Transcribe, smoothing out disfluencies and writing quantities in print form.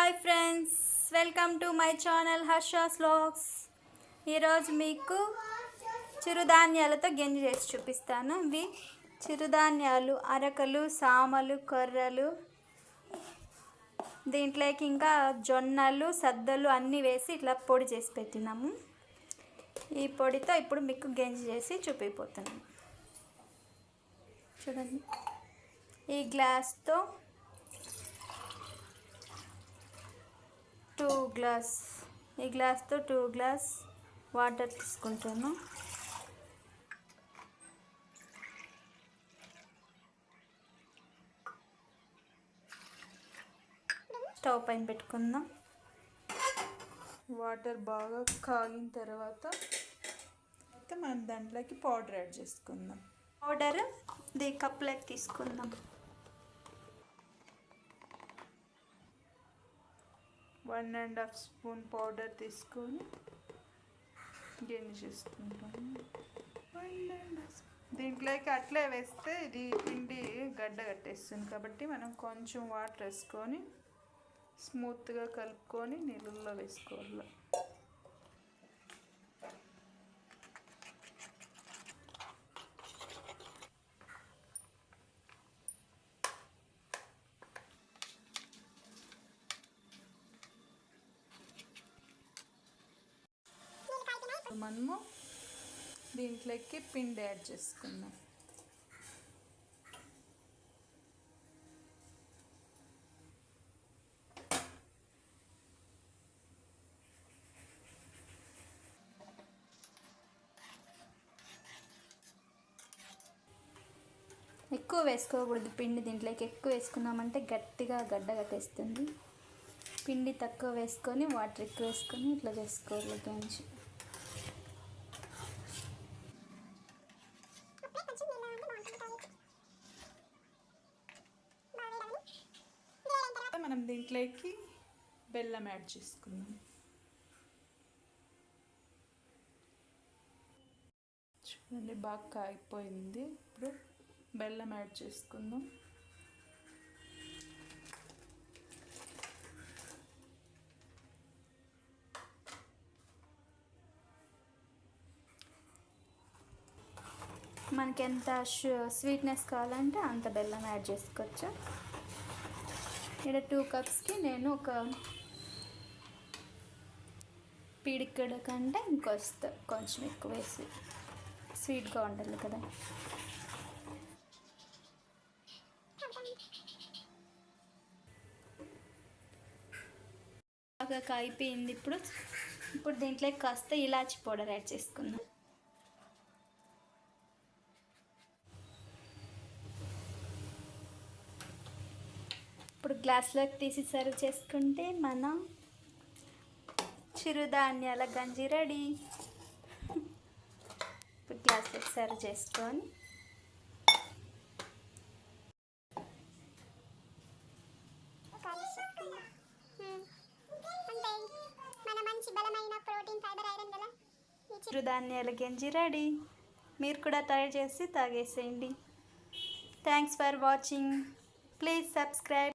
Hi friends, welcome to my channel Harsha's vlogs. ఈరోజు మీకు చిరుధాన్యాలతో గంజి చేసి చూపిస్తాను. ఇవి చిరుధాన్యాలు, అరకలు, సామలు, కొర్రలు, దీంట్లోకి ఇంకా జొన్నలు, సద్దలు అన్నీ వేసి ఇట్లా పొడి చేసి పెట్టినాము. ఈ పొడితో ఇప్పుడు మీకు గంజి చేసి చూపిపోతున్నాను. చూడండి, ఈ గ్లాస్తో 2 గ్లాస్ వాటర్ తీసుకుంటాను. స్టవ్ పైన పెట్టుకుందాం. వాటర్ బాగా కాగిన తర్వాత మనం దాంట్లోకి పౌడర్ యాడ్ చేసుకుందాం. పౌడర్ కప్లోకి తీసుకుందాం. 1.5 స్పూన్ పౌడర్ తీసుకొని గంజి చేసుకుంటాము. దీంట్లోకి అట్లే వేస్తే ఇది పిండి గడ్డ కట్టేస్తుంది కాబట్టి మనం కొంచెం వాటర్ వేసుకొని స్మూత్గా కలుపుకొని నీళ్ళల్లో వేసుకోవాలి. మనము దీంట్లోకి పిండి యాడ్ చేసుకుందాం. ఎక్కువ వేసుకోకూడదు పిండి. దీంట్లోకి ఎక్కువ వేసుకున్నామంటే గట్టిగా గడ్డ కట్టేస్తుంది. పిండి తక్కువ వేసుకొని వాటర్ ఎక్కువ వేసుకొని ఇట్లా చేసుకోవాలి గంజి. మనం దీంట్లోకి బెల్లం యాడ్ చేసుకుందాం. చూడండి, బాగా కాగిపోయింది. ఇప్పుడు బెల్లం యాడ్ చేసుకుందాం. మనకి ఎంత స్వీట్నెస్ కావాలంటే అంత బెల్లం యాడ్ చేసుకోవచ్చు. ఇక్కడ 2 కప్స్కి నేను ఒక పిడికెడు కంటే కొంచెం ఎక్కువ వేసి, స్వీట్గా ఉండాలి కదా. బాగా కాయిపోయింది. ఇప్పుడు దీంట్లో కాస్త ఇలాచి పౌడర్ యాడ్ చేసుకుందాం. ఇప్పుడు గ్లాస్లోకి తీసి సర్వ్ చేసుకుంటే మన చిరుధాన్యాల గంజి రెడీ. ఇప్పుడు గ్లాస్లోకి సర్వ్ చేసుకొని చిరుధాన్యాల గంజి రెడీ. మీరు కూడా తయారు చేసి తాగేసేయండి. Thanks for watching. Please subscribe